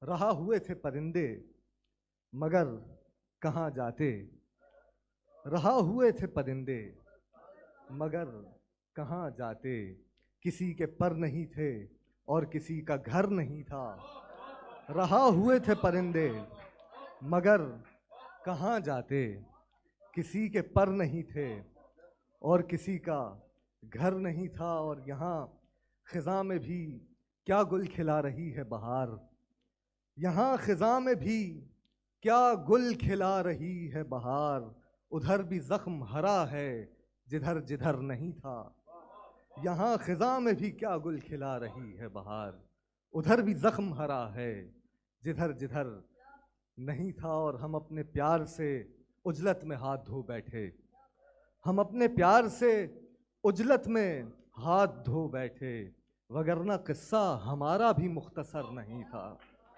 رہا ہوئے تھے پرندے مگر کہاں جاتے، رہا ہوئے تھے پرندے مگر کہاں جاتے، کسی کے پر نہیں تھے اور کسی کا گھر نہیں تھا، رہا ہوئے تھے پرندے مگر کہاں جاتے، کسی کے پر نہیں تھے اور کسی کا گھر نہیں تھا۔ اور یہاں خزاں میں بھی کیا گل کھلا رہی ہے بہار، یہاں خزاں میں بھی کیا گل کھلا رہی ہے بہار، ادھر بھی زخم ہرا ہے جدھر جدھر نہیں تھا، یہاں خزاں میں بھی کیا گل کھلا رہی ہے بہار، ادھر بھی زخم ہرا ہے جدھر جدھر نہیں تھا۔ اور ہم اپنے پیار سے عجلت میں ہاتھ دھو بیٹھے، ہم اپنے پیار سے عجلت میں ہاتھ دھو بیٹھے، وگرنہ قصہ ہمارا بھی مختصر نہیں تھا۔